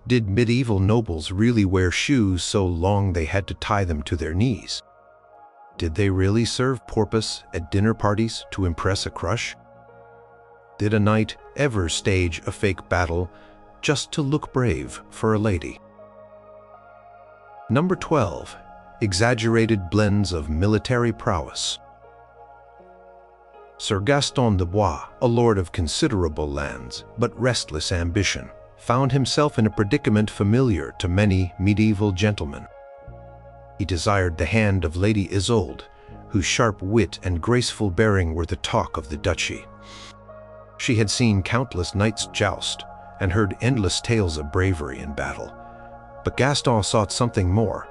Did medieval nobles really wear shoes so long they had to tie them to their knees? Did they really serve porpoise at dinner parties to impress a crush? Did a knight ever stage a fake battle just to look brave for a lady? Number 12. Exaggerated blends of military prowess. Sir Gaston de Bois, a lord of considerable lands but restless ambition, found himself in a predicament familiar to many medieval gentlemen. He desired the hand of Lady Isolde, whose sharp wit and graceful bearing were the talk of the duchy. She had seen countless knights joust and heard endless tales of bravery in battle. But Gaston sought something more,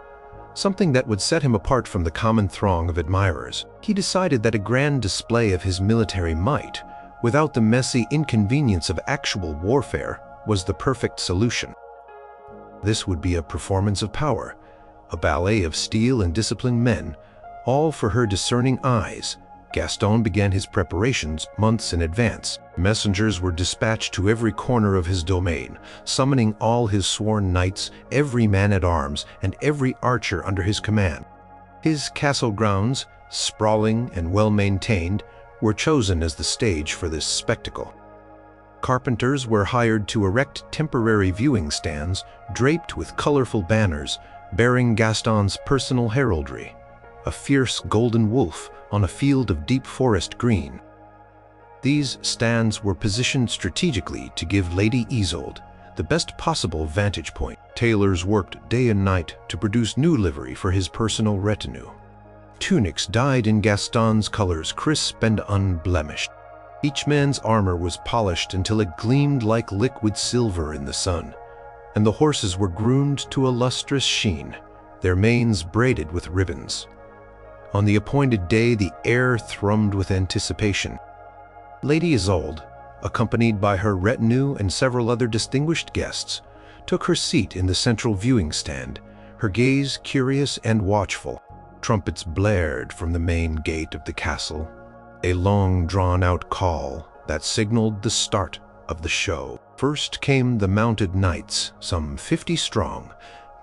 something that would set him apart from the common throng of admirers. He decided that a grand display of his military might, without the messy inconvenience of actual warfare, was the perfect solution. This would be a performance of power, a ballet of steel and disciplined men, all for her discerning eyes. Gaston began his preparations months in advance. Messengers were dispatched to every corner of his domain, summoning all his sworn knights, every man-at-arms, and every archer under his command. His castle grounds, sprawling and well-maintained, were chosen as the stage for this spectacle. Carpenters were hired to erect temporary viewing stands draped with colorful banners bearing Gaston's personal heraldry, a fierce golden wolf on a field of deep forest green. These stands were positioned strategically to give Lady Isolde the best possible vantage point. Tailors worked day and night to produce new livery for his personal retinue. Tunics dyed in Gaston's colors, crisp and unblemished. Each man's armor was polished until it gleamed like liquid silver in the sun, and the horses were groomed to a lustrous sheen, their manes braided with ribbons. On the appointed day, the air thrummed with anticipation. Lady Isolde, accompanied by her retinue and several other distinguished guests, took her seat in the central viewing stand, her gaze curious and watchful. Trumpets blared from the main gate of the castle, a long drawn-out call that signaled the start of the show. First came the mounted knights, some 50 strong,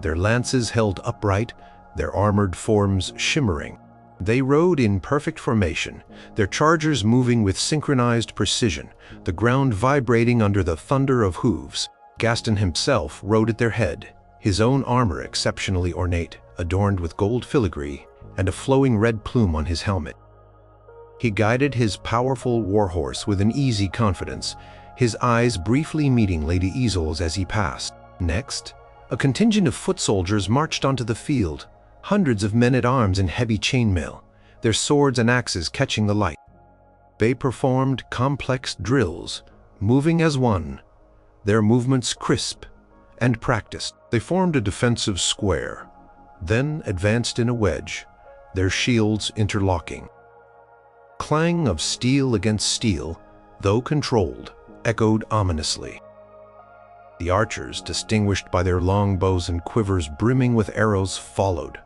their lances held upright, their armored forms shimmering. They rode in perfect formation, their chargers moving with synchronized precision, the ground vibrating under the thunder of hooves. Gaston himself rode at their head, his own armor exceptionally ornate, adorned with gold filigree and a flowing red plume on his helmet. He guided his powerful warhorse with an easy confidence, his eyes briefly meeting Lady Isolde's as he passed. Next, a contingent of foot soldiers marched onto the field, hundreds of men-at-arms in heavy chainmail, their swords and axes catching the light. They performed complex drills, moving as one, their movements crisp and practiced. They formed a defensive square, then advanced in a wedge, their shields interlocking. Clang of steel against steel, though controlled, echoed ominously. The archers, distinguished by their long bows and quivers brimming with arrows, followed,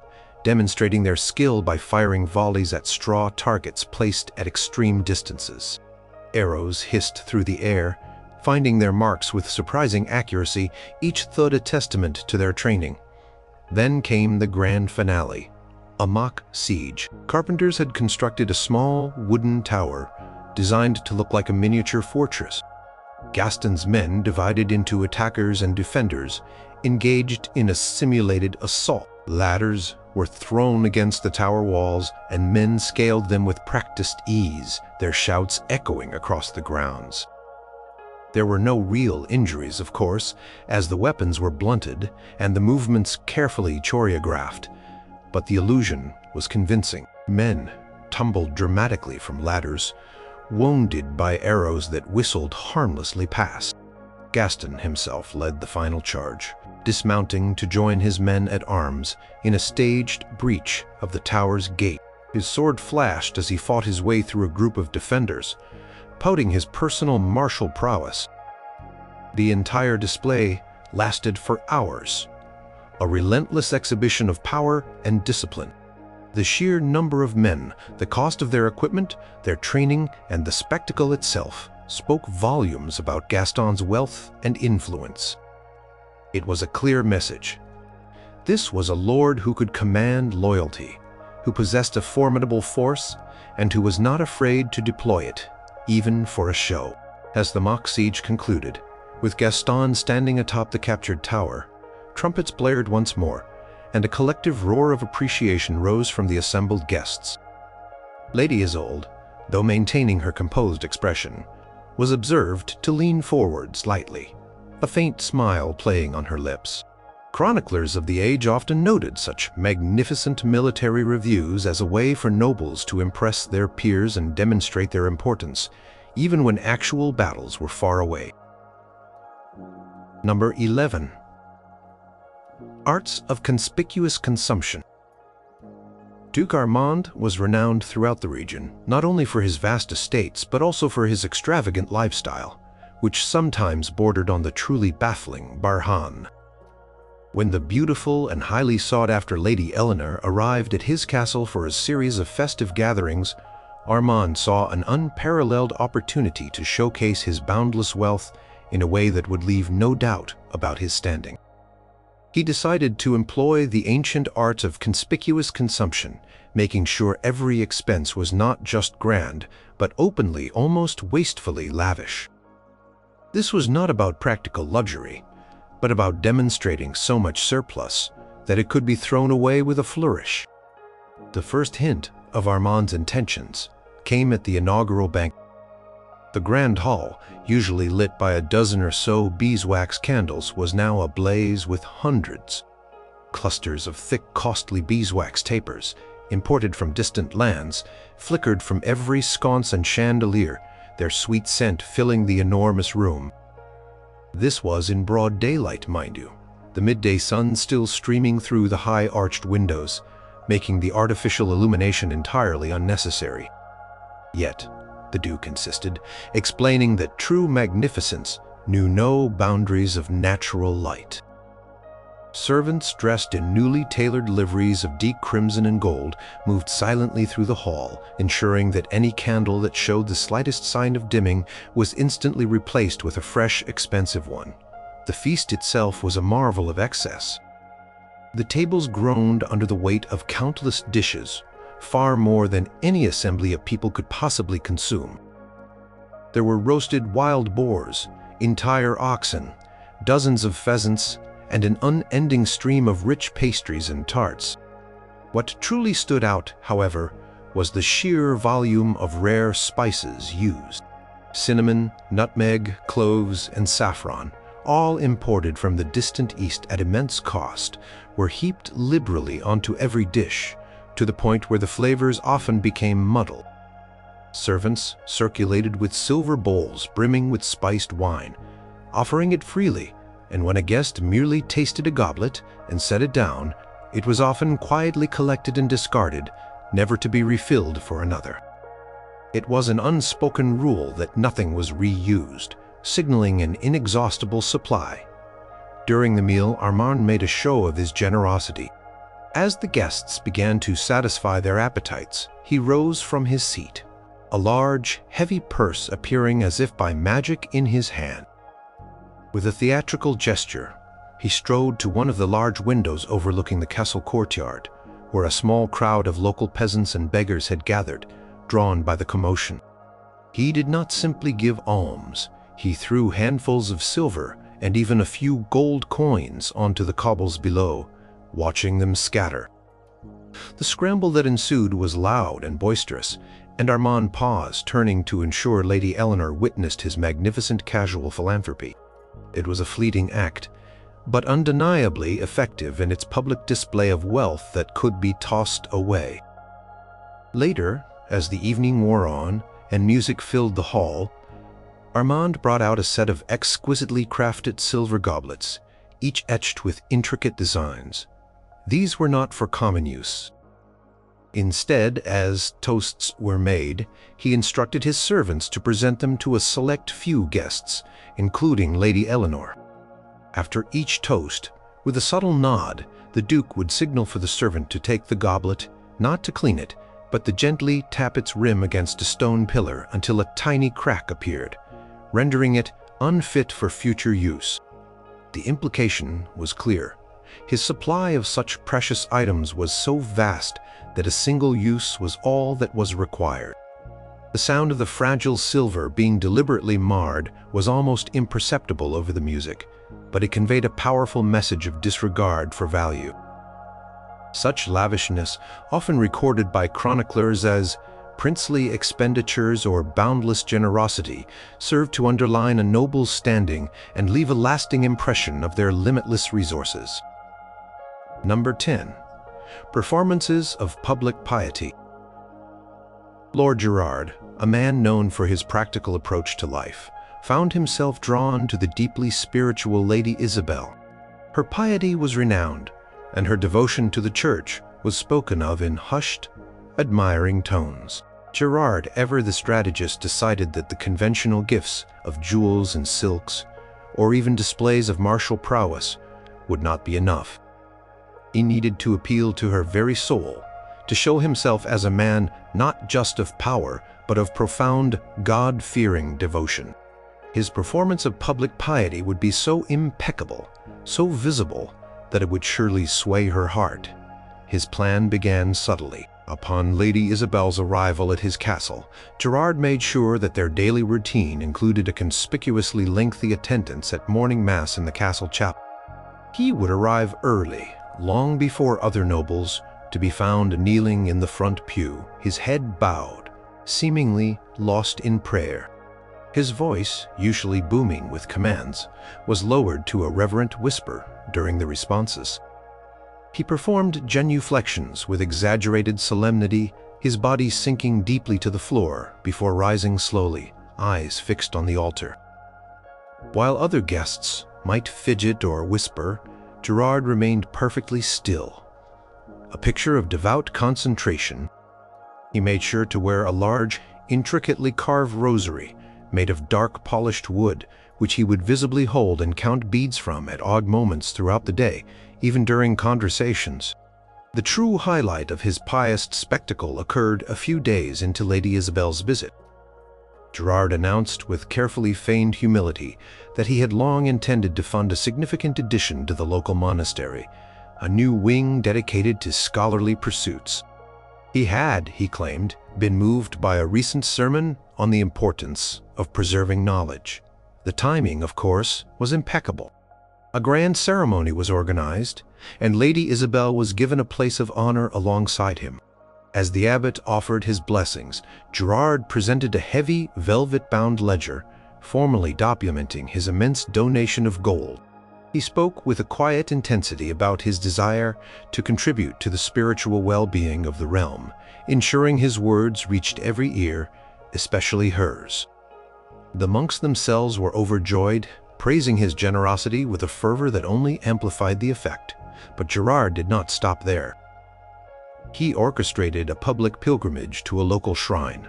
demonstrating their skill by firing volleys at straw targets placed at extreme distances. Arrows hissed through the air, finding their marks with surprising accuracy, each thud a testament to their training. Then came the grand finale, a mock siege. Carpenters had constructed a small wooden tower designed to look like a miniature fortress. Gaston's men, divided into attackers and defenders, engaged in a simulated assault. Ladders were thrown against the tower walls, and men scaled them with practiced ease, their shouts echoing across the grounds. There were no real injuries, of course, as the weapons were blunted and the movements carefully choreographed, but the illusion was convincing. Men tumbled dramatically from ladders, wounded by arrows that whistled harmlessly past. Gaston himself led the final charge, dismounting to join his men at arms in a staged breach of the tower's gate. His sword flashed as he fought his way through a group of defenders, pouting his personal martial prowess. The entire display lasted for hours, a relentless exhibition of power and discipline. The sheer number of men, the cost of their equipment, their training, and the spectacle itself spoke volumes about Gaston's wealth and influence. It was a clear message. This was a lord who could command loyalty, who possessed a formidable force, and who was not afraid to deploy it, even for a show. As the mock siege concluded, with Gaston standing atop the captured tower, trumpets blared once more, and a collective roar of appreciation rose from the assembled guests. Lady Isolde, though maintaining her composed expression, was observed to lean forward slightly, a faint smile playing on her lips. Chroniclers of the age often noted such magnificent military reviews as a way for nobles to impress their peers and demonstrate their importance, even when actual battles were far away. Number 11. Arts of conspicuous consumption. Duke Armand was renowned throughout the region, not only for his vast estates, but also for his extravagant lifestyle, which sometimes bordered on the truly baffling barhan. When the beautiful and highly sought-after Lady Eleanor arrived at his castle for a series of festive gatherings, Armand saw an unparalleled opportunity to showcase his boundless wealth in a way that would leave no doubt about his standing. He decided to employ the ancient art of conspicuous consumption, making sure every expense was not just grand, but openly, almost wastefully lavish. This was not about practical luxury, but about demonstrating so much surplus that it could be thrown away with a flourish. The first hint of Armand's intentions came at the inaugural banquet. The grand hall, usually lit by a dozen or so beeswax candles, was now ablaze with hundreds. Clusters of thick, costly beeswax tapers, imported from distant lands, flickered from every sconce and chandelier, their sweet scent filling the enormous room. This was in broad daylight, mind you, the midday sun still streaming through the high arched windows, making the artificial illumination entirely unnecessary. Yet, the Duke insisted, explaining that true magnificence knew no boundaries of natural light. Servants dressed in newly tailored liveries of deep crimson and gold moved silently through the hall, ensuring that any candle that showed the slightest sign of dimming was instantly replaced with a fresh, expensive one. The feast itself was a marvel of excess. The tables groaned under the weight of countless dishes, far more than any assembly of people could possibly consume. There were roasted wild boars, entire oxen, dozens of pheasants, and an unending stream of rich pastries and tarts. What truly stood out, however, was the sheer volume of rare spices used. Cinnamon, nutmeg, cloves, and saffron, all imported from the distant east at immense cost, were heaped liberally onto every dish, to the point where the flavors often became muddled. Servants circulated with silver bowls brimming with spiced wine, offering it freely, and when a guest merely tasted a goblet and set it down, it was often quietly collected and discarded, never to be refilled for another. It was an unspoken rule that nothing was reused, signaling an inexhaustible supply. During the meal, Armand made a show of his generosity. As the guests began to satisfy their appetites, he rose from his seat, a large, heavy purse appearing as if by magic in his hand. With a theatrical gesture, he strode to one of the large windows overlooking the castle courtyard, where a small crowd of local peasants and beggars had gathered, drawn by the commotion. He did not simply give alms, he threw handfuls of silver and even a few gold coins onto the cobbles below, watching them scatter. The scramble that ensued was loud and boisterous, and Armand paused, turning to ensure Lady Eleanor witnessed his magnificent casual philanthropy. It was a fleeting act, but undeniably effective in its public display of wealth that could be tossed away. Later, as the evening wore on and music filled the hall, Armand brought out a set of exquisitely crafted silver goblets, each etched with intricate designs. These were not for common use. Instead, as toasts were made, he instructed his servants to present them to a select few guests, including Lady Eleanor. After each toast, with a subtle nod, the Duke would signal for the servant to take the goblet, not to clean it, but to gently tap its rim against a stone pillar until a tiny crack appeared, rendering it unfit for future use. the implication was clear. His supply of such precious items was so vast that a single use was all that was required. The sound of the fragile silver being deliberately marred was almost imperceptible over the music, but it conveyed a powerful message of disregard for value. Such lavishness, often recorded by chroniclers as princely expenditures or boundless generosity, served to underline a noble's standing and leave a lasting impression of their limitless resources. Number 10. Performances of public piety. Lord Gerard, a man known for his practical approach to life, found himself drawn to the deeply spiritual Lady Isabelle. Her piety was renowned, and her devotion to the church was spoken of in hushed, admiring tones. Gerard, ever the strategist, decided that the conventional gifts of jewels and silks, or even displays of martial prowess, would not be enough. He needed to appeal to her very soul, to show himself as a man not just of power, but of profound, God-fearing devotion. His performance of public piety would be so impeccable, so visible, that it would surely sway her heart. His plan began subtly. Upon Lady Isabelle's arrival at his castle, Gerard made sure that their daily routine included a conspicuously lengthy attendance at morning mass in the castle chapel. He would arrive early, long before other nobles, to be found kneeling in the front pew, his head bowed, seemingly lost in prayer. His voice, usually booming with commands, was lowered to a reverent whisper during the responses. He performed genuflections with exaggerated solemnity, his body sinking deeply to the floor before rising slowly, eyes fixed on the altar. While other guests might fidget or whisper, Gerard remained perfectly still. A picture of devout concentration, he made sure to wear a large, intricately carved rosary made of dark polished wood, which he would visibly hold and count beads from at odd moments throughout the day, even during conversations. The true highlight of his pious spectacle occurred a few days into Lady Isabelle's visit. Gerard announced with carefully feigned humility that he had long intended to fund a significant addition to the local monastery, a new wing dedicated to scholarly pursuits. He had, he claimed, been moved by a recent sermon on the importance of preserving knowledge. The timing, of course, was impeccable. A grand ceremony was organized, and Lady Isabelle was given a place of honor alongside him. As the abbot offered his blessings, Gerard presented a heavy, velvet-bound ledger, formally documenting his immense donation of gold. He spoke with a quiet intensity about his desire to contribute to the spiritual well-being of the realm, ensuring his words reached every ear, especially hers. The monks themselves were overjoyed, praising his generosity with a fervor that only amplified the effect. But Gerard did not stop there. He orchestrated a public pilgrimage to a local shrine,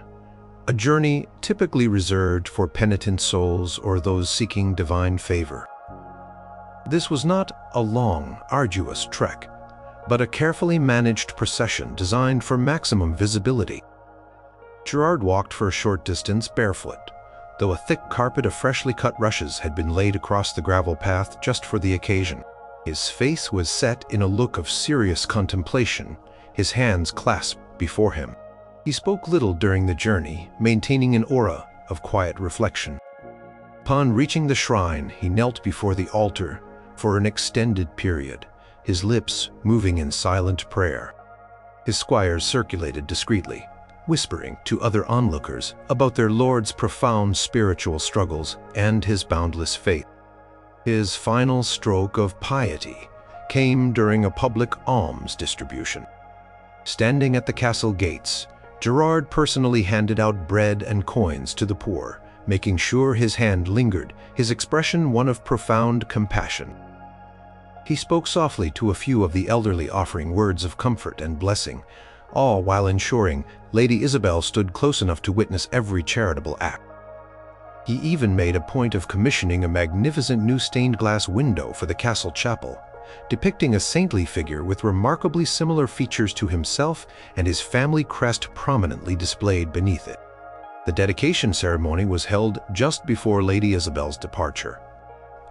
a journey typically reserved for penitent souls or those seeking divine favor. This was not a long, arduous trek, but a carefully managed procession designed for maximum visibility. Gerard walked for a short distance barefoot, though a thick carpet of freshly cut rushes had been laid across the gravel path just for the occasion. His face was set in a look of serious contemplation, his hands clasped before him. He spoke little during the journey, maintaining an aura of quiet reflection. Upon reaching the shrine, he knelt before the altar for an extended period, his lips moving in silent prayer. His squires circulated discreetly, whispering to other onlookers about their lord's profound spiritual struggles and his boundless faith. His final stroke of piety came during a public alms distribution. Standing at the castle gates, Gerard personally handed out bread and coins to the poor, making sure his hand lingered, his expression one of profound compassion. He spoke softly to a few of the elderly, offering words of comfort and blessing, all while ensuring Lady Isabelle stood close enough to witness every charitable act. He even made a point of commissioning a magnificent new stained glass window for the castle chapel, depicting a saintly figure with remarkably similar features to himself and his family crest prominently displayed beneath it. The dedication ceremony was held just before Lady Isabelle's departure.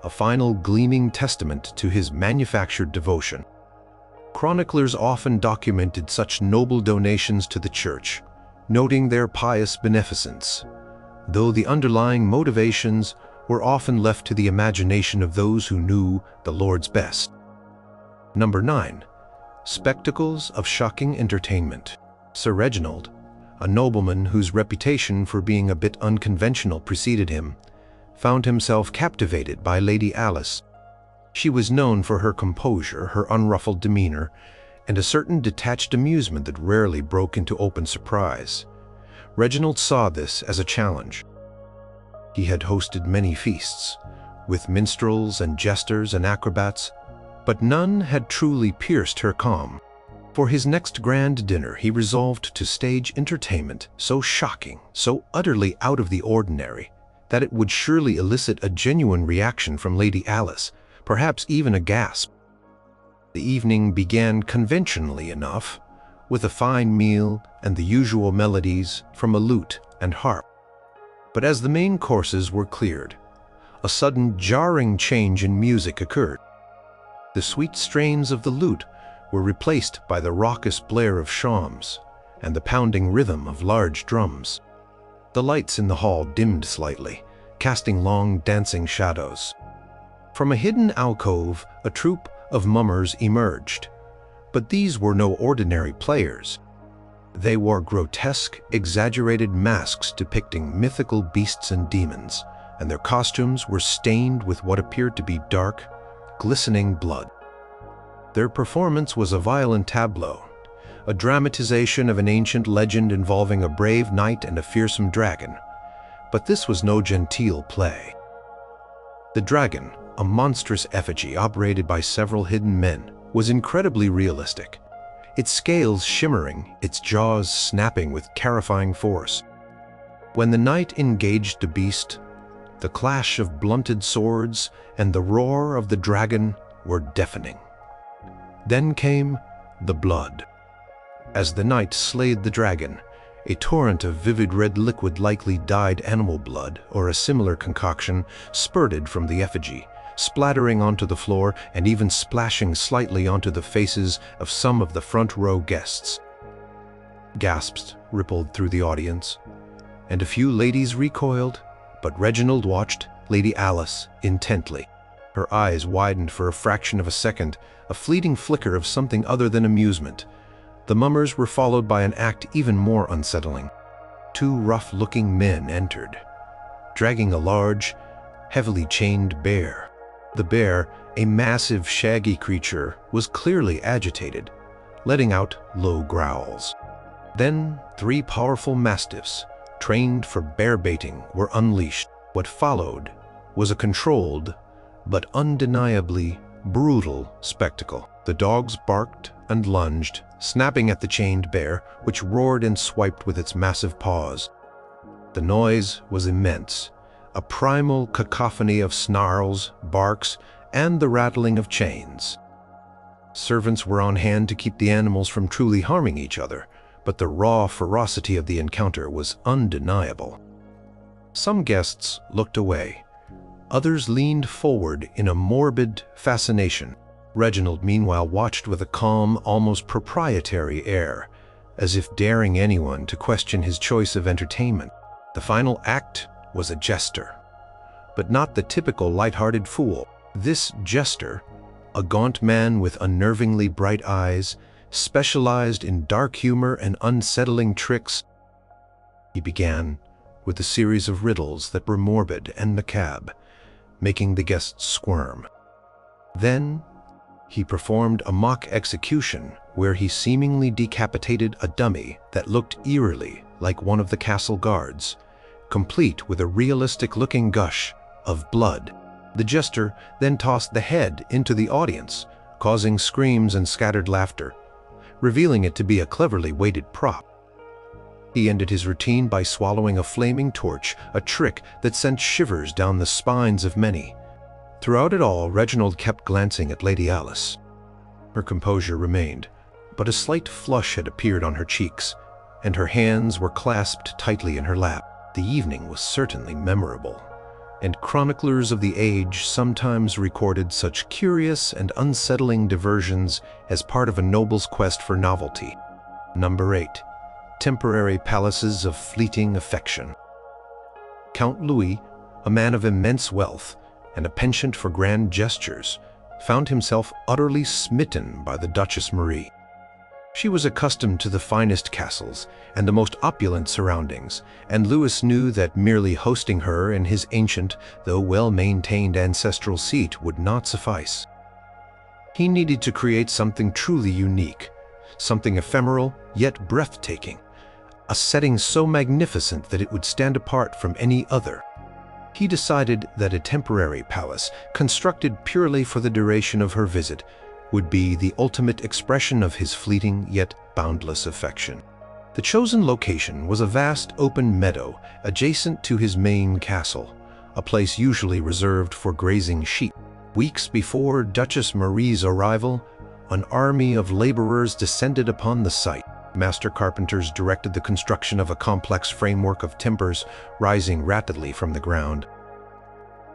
a final gleaming testament to his manufactured devotion. Chroniclers often documented such noble donations to the church, noting their pious beneficence, though the underlying motivations were often left to the imagination of those who knew the Lord's best. Number 9. Spectacles of shocking entertainment. Sir Reginald, a nobleman whose reputation for being a bit unconventional preceded him, found himself captivated by Lady Alice. She was known for her composure, her unruffled demeanor, and a certain detached amusement that rarely broke into open surprise. Reginald saw this as a challenge. He had hosted many feasts, with minstrels and jesters and acrobats, but none had truly pierced her calm. For his next grand dinner, he resolved to stage entertainment so shocking, so utterly out of the ordinary, that it would surely elicit a genuine reaction from Lady Alice, perhaps even a gasp. The evening began conventionally enough, with a fine meal and the usual melodies from a lute and harp. But as the main courses were cleared, a sudden jarring change in music occurred. The sweet strains of the lute were replaced by the raucous blare of shawms and the pounding rhythm of large drums. The lights in the hall dimmed slightly, casting long dancing shadows. From a hidden alcove, a troupe of mummers emerged, but these were no ordinary players. They wore grotesque, exaggerated masks depicting mythical beasts and demons, and their costumes were stained with what appeared to be dark, glistening blood. Their performance was a violent tableau, a dramatization of an ancient legend involving a brave knight and a fearsome dragon. But this was no genteel play. The dragon, a monstrous effigy operated by several hidden men, was incredibly realistic, its scales shimmering, its jaws snapping with terrifying force. When the knight engaged the beast, the clash of blunted swords and the roar of the dragon were deafening. Then came the blood. As the knight slayed the dragon, a torrent of vivid red liquid, likely dyed animal blood or a similar concoction, spurted from the effigy, splattering onto the floor and even splashing slightly onto the faces of some of the front row guests. Gasps rippled through the audience, and a few ladies recoiled, but Reginald watched Lady Alice intently. Her eyes widened for a fraction of a second, a fleeting flicker of something other than amusement. The mummers were followed by an act even more unsettling. Two rough-looking men entered, dragging a large, heavily chained bear. The bear, a massive, shaggy creature, was clearly agitated, letting out low growls. Then 3 powerful mastiffs, trained for bear baiting, were unleashed. What followed was a controlled, but undeniably brutal spectacle. The dogs barked and lunged, snapping at the chained bear, which roared and swiped with its massive paws. The noise was immense, a primal cacophony of snarls, barks, and the rattling of chains. Servants were on hand to keep the animals from truly harming each other, but the raw ferocity of the encounter was undeniable. Some guests looked away. Others leaned forward in a morbid fascination. Reginald, meanwhile, watched with a calm, almost proprietary air, as if daring anyone to question his choice of entertainment. The final act was a jester, but not the typical light-hearted fool. This jester, a gaunt man with unnervingly bright eyes, specialized in dark humor and unsettling tricks. He began with a series of riddles that were morbid and macabre, making the guests squirm. Then he performed a mock execution where he seemingly decapitated a dummy that looked eerily like one of the castle guards, complete with a realistic-looking gush of blood. The jester then tossed the head into the audience, causing screams and scattered laughter, revealing it to be a cleverly weighted prop. He ended his routine by swallowing a flaming torch, a trick that sent shivers down the spines of many. Throughout it all, Reginald kept glancing at Lady Alice. Her composure remained, but a slight flush had appeared on her cheeks, and her hands were clasped tightly in her lap. The evening was certainly memorable, and chroniclers of the age sometimes recorded such curious and unsettling diversions as part of a noble's quest for novelty. Number 8. Temporary palaces of fleeting affection. Count Louis, a man of immense wealth and a penchant for grand gestures, found himself utterly smitten by the Duchess Marie. She was accustomed to the finest castles and the most opulent surroundings, and Louis knew that merely hosting her in his ancient, though well-maintained ancestral seat would not suffice. He needed to create something truly unique, something ephemeral yet breathtaking, a setting so magnificent that it would stand apart from any other. He decided that a temporary palace, constructed purely for the duration of her visit, would be the ultimate expression of his fleeting yet boundless affection. The chosen location was a vast open meadow adjacent to his main castle, a place usually reserved for grazing sheep. Weeks before Duchess Marie's arrival, an army of laborers descended upon the site. Master carpenters directed the construction of a complex framework of timbers rising rapidly from the ground.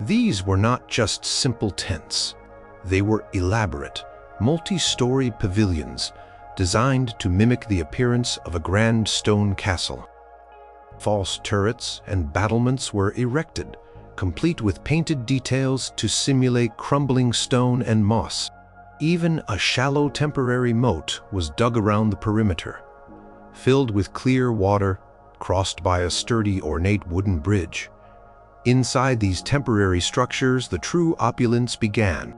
These were not just simple tents. They were elaborate, multi-story pavilions designed to mimic the appearance of a grand stone castle. False turrets and battlements were erected, complete with painted details to simulate crumbling stone and moss. Even a shallow temporary moat was dug around the perimeter, filled with clear water, crossed by a sturdy, ornate wooden bridge. Inside these temporary structures, the true opulence began.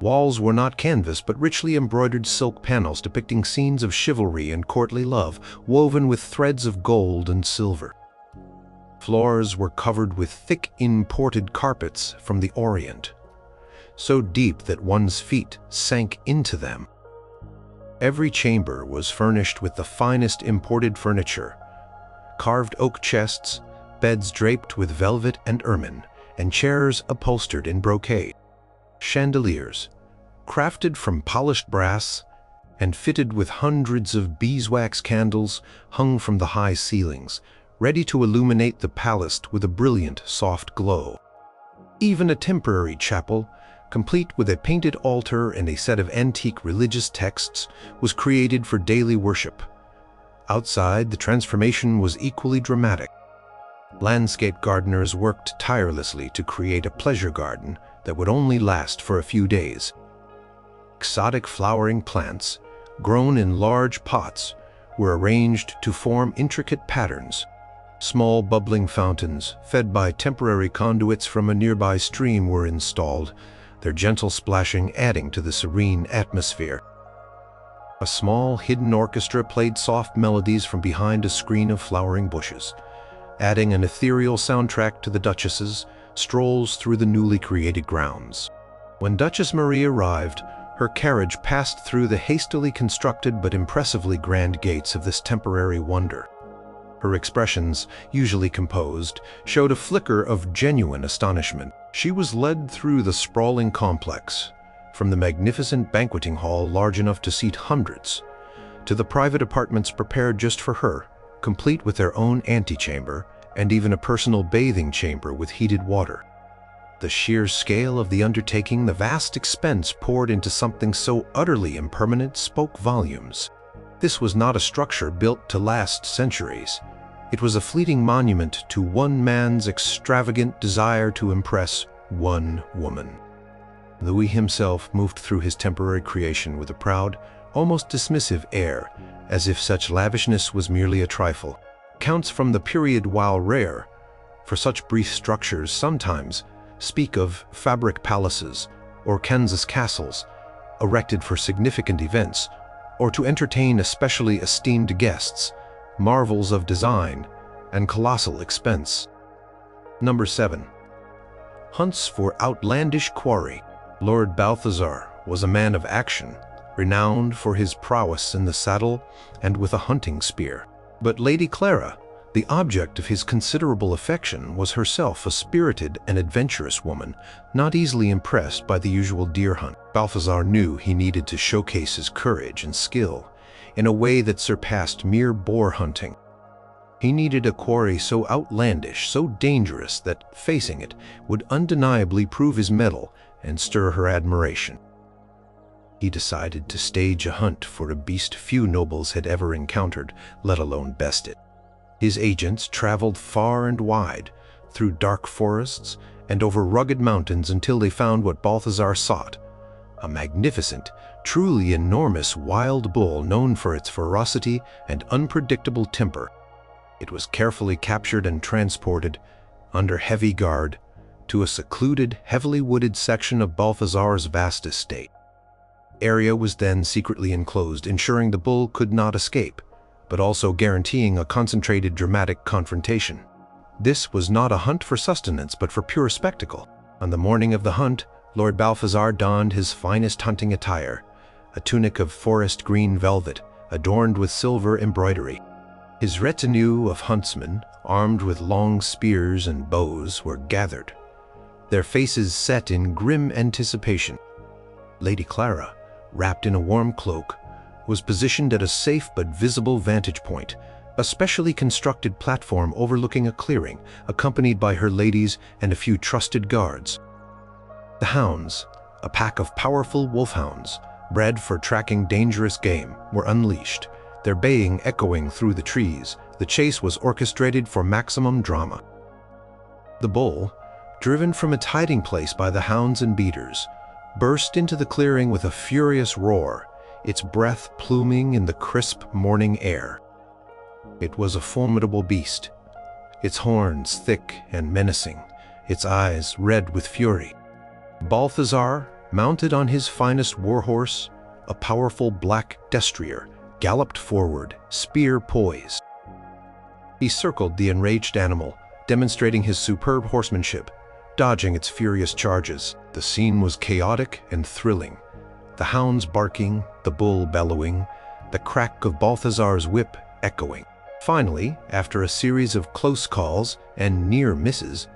Walls were not canvas, but richly embroidered silk panels depicting scenes of chivalry and courtly love, woven with threads of gold and silver. Floors were covered with thick imported carpets from the Orient, so deep that one's feet sank into them. Every chamber was furnished with the finest imported furniture, carved oak chests, beds draped with velvet and ermine, and chairs upholstered in brocade. Chandeliers, crafted from polished brass and fitted with hundreds of beeswax candles, hung from the high ceilings, ready to illuminate the palace with a brilliant, soft glow. Even a temporary chapel, complete with a painted altar and a set of antique religious texts, was created for daily worship. Outside, the transformation was equally dramatic. Landscape gardeners worked tirelessly to create a pleasure garden that would only last for a few days. Exotic flowering plants, grown in large pots, were arranged to form intricate patterns. Small bubbling fountains, fed by temporary conduits from a nearby stream, were installed, their gentle splashing adding to the serene atmosphere. A small hidden orchestra played soft melodies from behind a screen of flowering bushes, adding an ethereal soundtrack to the Duchess's strolls through the newly created grounds. When Duchess Marie arrived, her carriage passed through the hastily constructed but impressively grand gates of this temporary wonder. Her expressions, usually composed, showed a flicker of genuine astonishment. She was led through the sprawling complex, from the magnificent banqueting hall large enough to seat hundreds, to the private apartments prepared just for her, complete with their own antechamber and even a personal bathing chamber with heated water. The sheer scale of the undertaking, the vast expense poured into something so utterly impermanent, spoke volumes. This was not a structure built to last centuries. It was a fleeting monument to one man's extravagant desire to impress one woman. Louis himself moved through his temporary creation with a proud, almost dismissive air, as if such lavishness was merely a trifle. Accounts from the period, while rare for such brief structures, sometimes speak of fabric palaces or Kansas castles erected for significant events or to entertain especially esteemed guests, marvels of design and colossal expense. Number 7. Hunts for outlandish quarry. Lord Balthazar was a man of action, renowned for his prowess in the saddle and with a hunting spear. But Lady Clara, the object of his considerable affection, was herself a spirited and adventurous woman, not easily impressed by the usual deer hunt. Balthazar knew he needed to showcase his courage and skill in a way that surpassed mere boar hunting. He needed a quarry so outlandish, so dangerous, that facing it would undeniably prove his mettle and stir her admiration. He decided to stage a hunt for a beast few nobles had ever encountered, let alone bested. His agents traveled far and wide, through dark forests and over rugged mountains until they found what Balthazar sought, a magnificent, truly enormous wild bull known for its ferocity and unpredictable temper. It was carefully captured and transported, under heavy guard, to a secluded, heavily wooded section of Balthazar's vast estate. The area was then secretly enclosed, ensuring the bull could not escape, but also guaranteeing a concentrated dramatic confrontation. This was not a hunt for sustenance, but for pure spectacle. On the morning of the hunt, Lord Balthazar donned his finest hunting attire, a tunic of forest green velvet, adorned with silver embroidery. His retinue of huntsmen, armed with long spears and bows, were gathered, their faces set in grim anticipation. Lady Clara, wrapped in a warm cloak, was positioned at a safe but visible vantage point, a specially constructed platform overlooking a clearing, accompanied by her ladies and a few trusted guards. The hounds, a pack of powerful wolfhounds, bred for tracking dangerous game, were unleashed, their baying echoing through the trees. The chase was orchestrated for maximum drama. The bull, driven from its hiding place by the hounds and beaters, burst into the clearing with a furious roar, its breath pluming in the crisp morning air. It was a formidable beast, its horns thick and menacing, its eyes red with fury. Balthazar, mounted on his finest warhorse, a powerful black destrier, galloped forward, spear poised. He circled the enraged animal, demonstrating his superb horsemanship, dodging its furious charges. The scene was chaotic and thrilling, the hounds barking, the bull bellowing, the crack of Balthazar's whip echoing. Finally, after a series of close calls and near misses,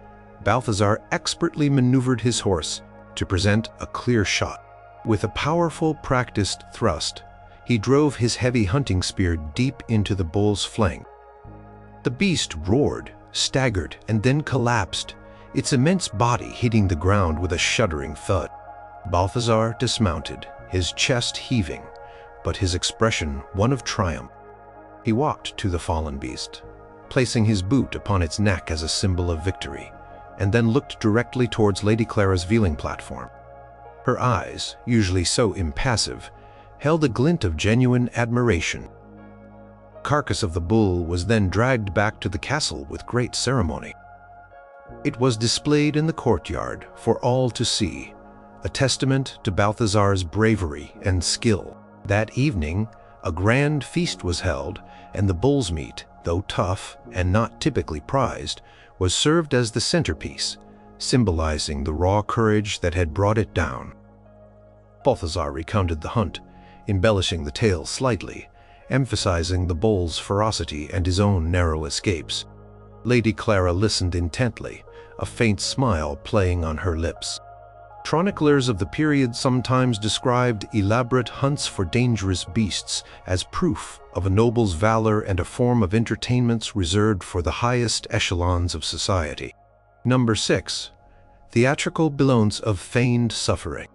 Balthazar expertly maneuvered his horse to present a clear shot. With a powerful, practiced thrust, he drove his heavy hunting spear deep into the bull's flank. The beast roared, staggered, and then collapsed, its immense body hitting the ground with a shuddering thud. Balthazar dismounted, his chest heaving, but his expression one of triumph. He walked to the fallen beast, placing his boot upon its neck as a symbol of victory, and then looked directly towards Lady Clara's viewing platform. Her eyes, usually so impassive, held a glint of genuine admiration. The carcass of the bull was then dragged back to the castle with great ceremony. It was displayed in the courtyard for all to see, a testament to Balthazar's bravery and skill. That evening, a grand feast was held, and the bull's meat, though tough and not typically prized, was served as the centerpiece, symbolizing the raw courage that had brought it down. Balthazar recounted the hunt, embellishing the tale slightly, emphasizing the bull's ferocity and his own narrow escapes. Lady Clara listened intently, a faint smile playing on her lips. Chroniclers of the period sometimes described elaborate hunts for dangerous beasts as proof of a noble's valor and a form of entertainments reserved for the highest echelons of society. Number 6. Theatrical billows of feigned suffering.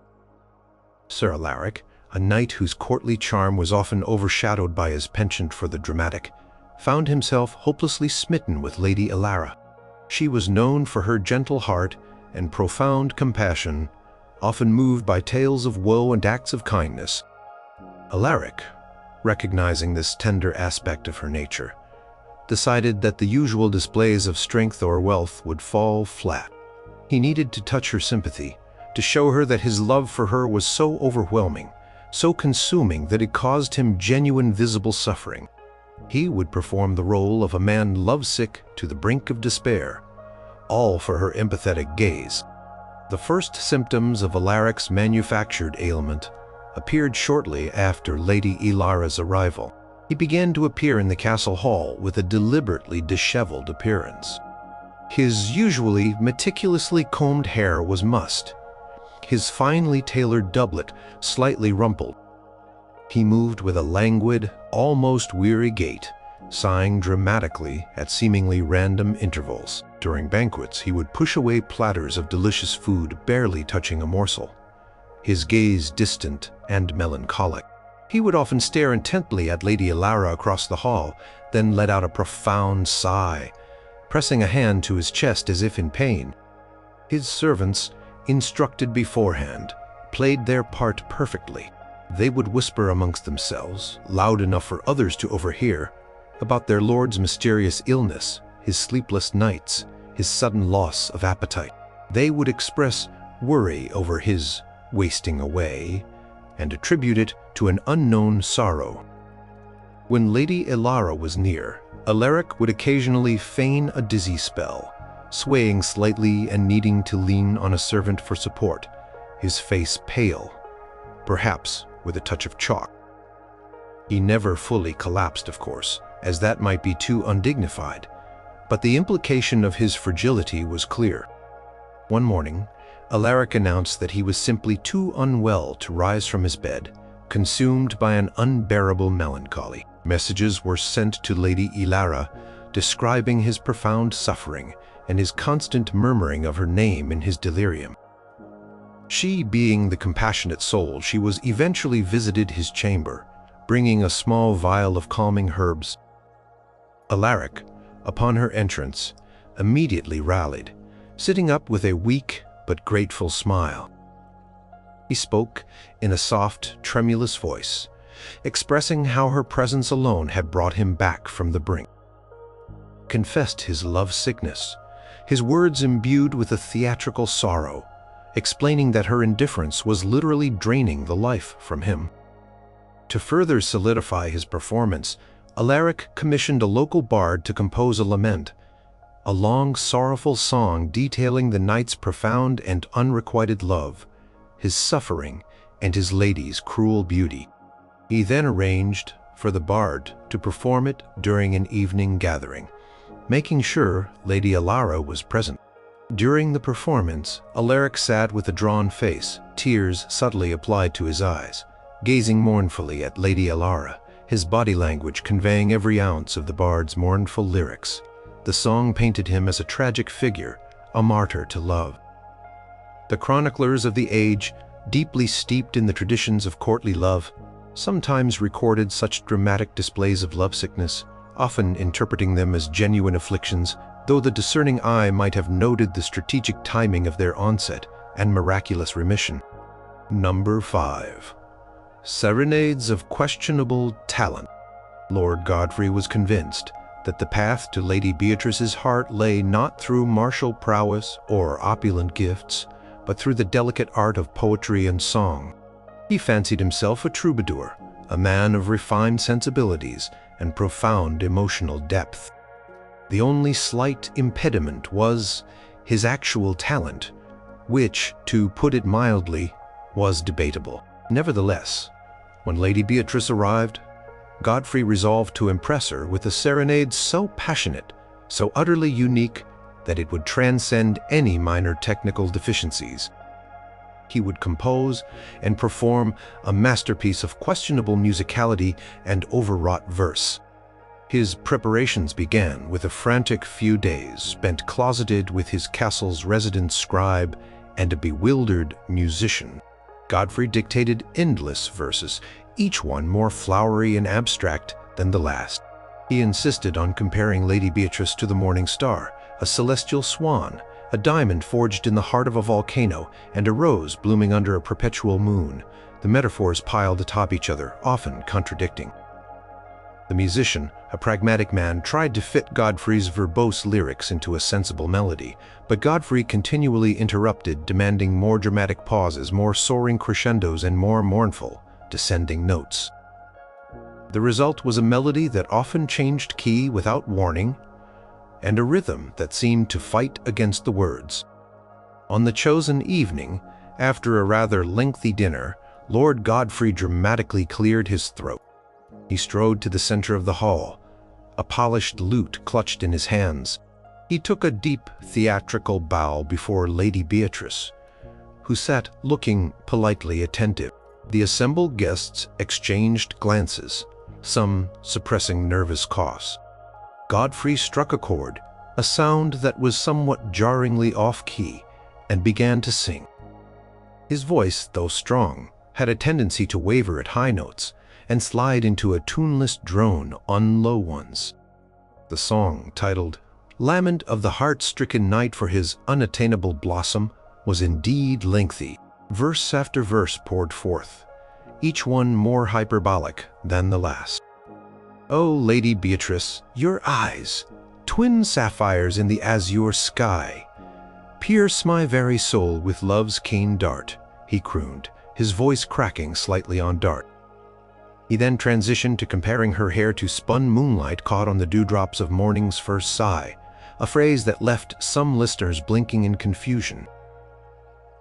Sir Alaric, a knight whose courtly charm was often overshadowed by his penchant for the dramatic, found himself hopelessly smitten with Lady Ilara. She was known for her gentle heart and profound compassion, often moved by tales of woe and acts of kindness. Alaric, recognizing this tender aspect of her nature, decided that the usual displays of strength or wealth would fall flat. He needed to touch her sympathy, to show her that his love for her was so overwhelming, so consuming that it caused him genuine visible suffering. He would perform the role of a man lovesick to the brink of despair, all for her empathetic gaze. The first symptoms of Alaric's manufactured ailment appeared shortly after Lady Ilara's arrival. He began to appear in the castle hall with a deliberately disheveled appearance. His usually meticulously combed hair was mussed, his finely tailored doublet slightly rumpled. He moved with a languid, almost weary gait, sighing dramatically at seemingly random intervals. During banquets, he would push away platters of delicious food, barely touching a morsel, his gaze distant and melancholic. He would often stare intently at Lady Ilara across the hall, then let out a profound sigh, pressing a hand to his chest as if in pain. His servants, instructed beforehand, played their part perfectly. They would whisper amongst themselves, loud enough for others to overhear, about their lord's mysterious illness, his sleepless nights, his sudden loss of appetite. They would express worry over his wasting away and attribute it to an unknown sorrow. When Lady Ilara was near, Alaric would occasionally feign a dizzy spell, swaying slightly and needing to lean on a servant for support, his face pale, perhaps with a touch of chalk. He never fully collapsed, of course, as that might be too undignified, but the implication of his fragility was clear. One morning, Alaric announced that he was simply too unwell to rise from his bed, consumed by an unbearable melancholy. Messages were sent to Lady Ilara, describing his profound suffering and his constant murmuring of her name in his delirium. She, being the compassionate soul she was, eventually visited his chamber, bringing a small vial of calming herbs. Alaric, upon her entrance, immediately rallied, sitting up with a weak but grateful smile. He spoke in a soft, tremulous voice, expressing how her presence alone had brought him back from the brink. Confessed his love-sickness, his words imbued with a theatrical sorrow, explaining that her indifference was literally draining the life from him. To further solidify his performance, Alaric commissioned a local bard to compose a lament, a long, sorrowful song detailing the knight's profound and unrequited love, his suffering, and his lady's cruel beauty. He then arranged for the bard to perform it during an evening gathering, making sure Lady Ilara was present. During the performance, Alaric sat with a drawn face, tears subtly applied to his eyes, gazing mournfully at Lady Ilara, his body language conveying every ounce of the bard's mournful lyrics. The song painted him as a tragic figure, a martyr to love. The chroniclers of the age, deeply steeped in the traditions of courtly love, sometimes recorded such dramatic displays of lovesickness, often interpreting them as genuine afflictions, though the discerning eye might have noted the strategic timing of their onset and miraculous remission. Number 5. Serenades of questionable talent. Lord Godfrey was convinced that the path to Lady Beatrice's heart lay not through martial prowess or opulent gifts, but through the delicate art of poetry and song. He fancied himself a troubadour, a man of refined sensibilities and profound emotional depth. The only slight impediment was his actual talent, which, to put it mildly, was debatable. Nevertheless, when Lady Beatrice arrived, Godfrey resolved to impress her with a serenade so passionate, so utterly unique, that it would transcend any minor technical deficiencies. He would compose and perform a masterpiece of questionable musicality and overwrought verse. His preparations began with a frantic few days spent closeted with his castle's resident scribe and a bewildered musician. Godfrey dictated endless verses, each one more flowery and abstract than the last. He insisted on comparing Lady Beatrice to the morning star, a celestial swan, a diamond forged in the heart of a volcano, and a rose blooming under a perpetual moon, the metaphors piled atop each other, often contradicting. The musician, a pragmatic man, tried to fit Godfrey's verbose lyrics into a sensible melody, but Godfrey continually interrupted, demanding more dramatic pauses, more soaring crescendos, and more mournful, descending notes. The result was a melody that often changed key without warning, and a rhythm that seemed to fight against the words. On the chosen evening, after a rather lengthy dinner, Lord Godfrey dramatically cleared his throat. He strode to the center of the hall, a polished lute clutched in his hands. He took a deep theatrical bow before Lady Beatrice, who sat looking politely attentive. The assembled guests exchanged glances, some suppressing nervous coughs. Godfrey struck a chord, a sound that was somewhat jarringly off-key, and began to sing. His voice, though strong, had a tendency to waver at high notes and slide into a tuneless drone on low ones. The song, titled "Lament of the Heart-Stricken Knight for His Unattainable Blossom," was indeed lengthy. Verse after verse poured forth, each one more hyperbolic than the last. "O Lady Beatrice, your eyes, twin sapphires in the azure sky, pierce my very soul with love's keen dart," he crooned, his voice cracking slightly on dart. He then transitioned to comparing her hair to spun moonlight caught on the dewdrops of morning's first sigh, a phrase that left some listeners blinking in confusion.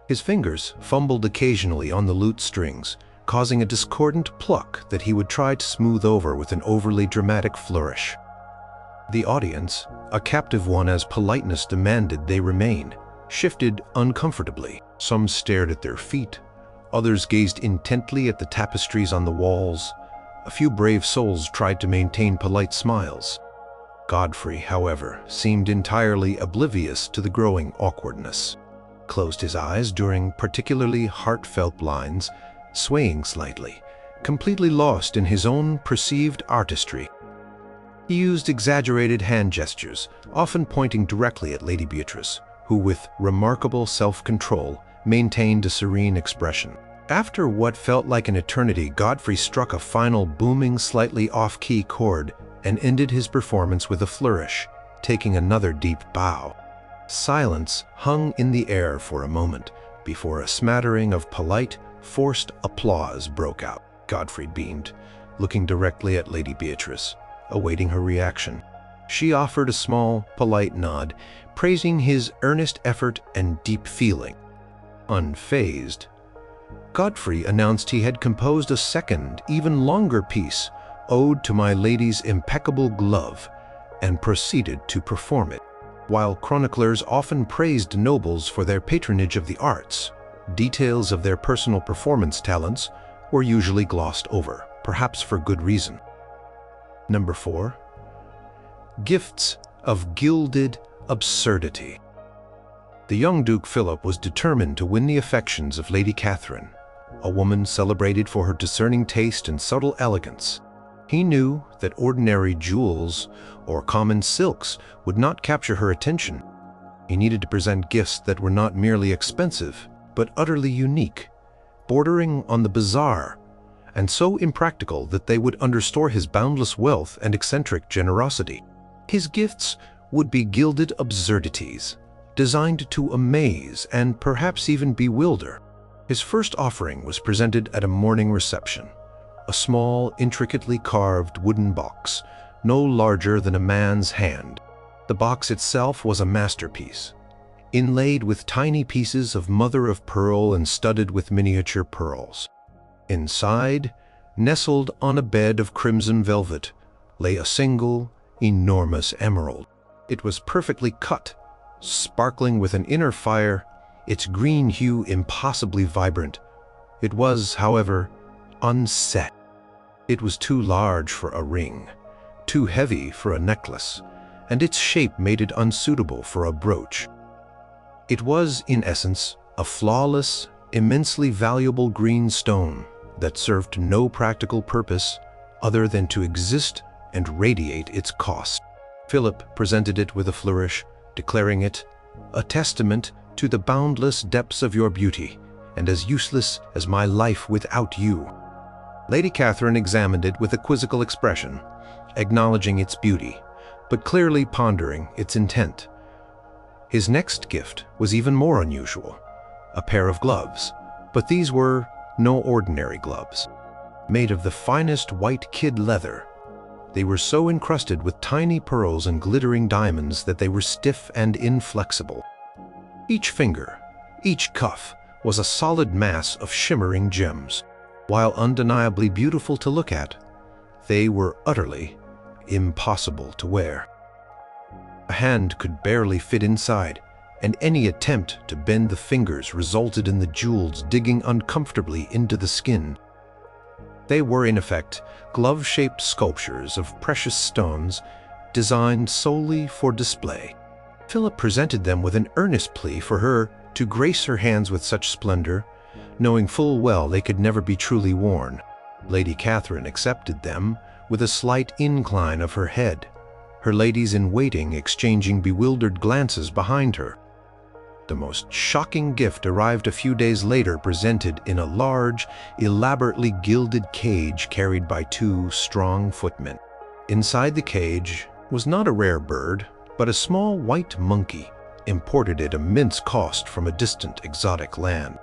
His fingers fumbled occasionally on the lute strings, causing a discordant pluck that he would try to smooth over with an overly dramatic flourish. The audience, a captive one as politeness demanded they remain, shifted uncomfortably. Some stared at their feet, others gazed intently at the tapestries on the walls. A few brave souls tried to maintain polite smiles. Godfrey, however, seemed entirely oblivious to the growing awkwardness. Closed his eyes during particularly heartfelt lines, swaying slightly, completely lost in his own perceived artistry. He used exaggerated hand gestures, often pointing directly at Lady Beatrice, who with remarkable self-control maintained a serene expression. After what felt like an eternity, Godfrey struck a final booming, slightly off-key chord and ended his performance with a flourish, taking another deep bow. Silence hung in the air for a moment before a smattering of polite, forced applause broke out. Godfrey beamed, looking directly at Lady Beatrice, awaiting her reaction. She offered a small, polite nod, praising his earnest effort and deep feeling. Unfazed, Godfrey announced he had composed a second, even longer piece, Ode to My Lady's Impeccable Glove, and proceeded to perform it. While chroniclers often praised nobles for their patronage of the arts, details of their personal performance talents were usually glossed over, perhaps for good reason. Number 4. Gifts of Gilded Absurdity. The young Duke Philip was determined to win the affections of Lady Catherine, a woman celebrated for her discerning taste and subtle elegance. He knew that ordinary jewels or common silks would not capture her attention. He needed to present gifts that were not merely expensive, but utterly unique, bordering on the bizarre, and so impractical that they would underscore his boundless wealth and eccentric generosity. His gifts would be gilded absurdities, designed to amaze and perhaps even bewilder. His first offering was presented at a morning reception, a small, intricately carved wooden box, no larger than a man's hand. The box itself was a masterpiece, inlaid with tiny pieces of mother-of-pearl and studded with miniature pearls. Inside, nestled on a bed of crimson velvet, lay a single, enormous emerald. It was perfectly cut, sparkling with an inner fire, its green hue impossibly vibrant. It was, however, unset. It was too large for a ring, too heavy for a necklace, and its shape made it unsuitable for a brooch. It was, in essence, a flawless, immensely valuable green stone that served no practical purpose other than to exist and radiate its cost. Philip presented it with a flourish, declaring it a testament to the boundless depths of your beauty, and as useless as my life without you. Lady Catherine examined it with a quizzical expression, acknowledging its beauty, but clearly pondering its intent. His next gift was even more unusual, a pair of gloves, but these were no ordinary gloves. Made of the finest white kid leather, they were so encrusted with tiny pearls and glittering diamonds that they were stiff and inflexible. Each finger, each cuff, was a solid mass of shimmering gems. While undeniably beautiful to look at, they were utterly impossible to wear. A hand could barely fit inside, and any attempt to bend the fingers resulted in the jewels digging uncomfortably into the skin. They were, in effect, glove-shaped sculptures of precious stones designed solely for display. Philip presented them with an earnest plea for her to grace her hands with such splendor, knowing full well they could never be truly worn. Lady Catherine accepted them with a slight incline of her head, her ladies-in-waiting exchanging bewildered glances behind her. The most shocking gift arrived a few days later, presented in a large, elaborately gilded cage carried by two strong footmen. Inside the cage was not a rare bird, but a small white monkey, imported at immense cost from a distant exotic land.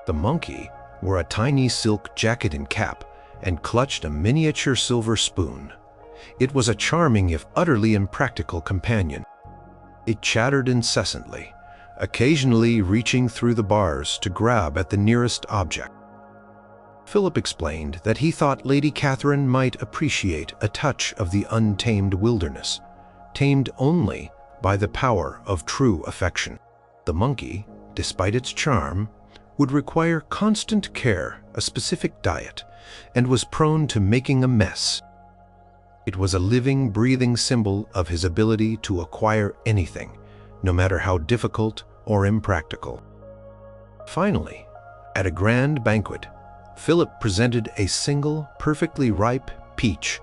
The monkey wore a tiny silk jacket and cap, and clutched a miniature silver spoon. It was a charming if utterly impractical companion. It chattered incessantly, occasionally reaching through the bars to grab at the nearest object. Philip explained that he thought Lady Catherine might appreciate a touch of the untamed wilderness, tamed only by the power of true affection. The monkey, despite its charm, would require constant care, a specific diet, and was prone to making a mess. It was a living, breathing symbol of his ability to acquire anything, no matter how difficult or impractical. Finally, at a grand banquet, Philip presented a single, perfectly ripe peach,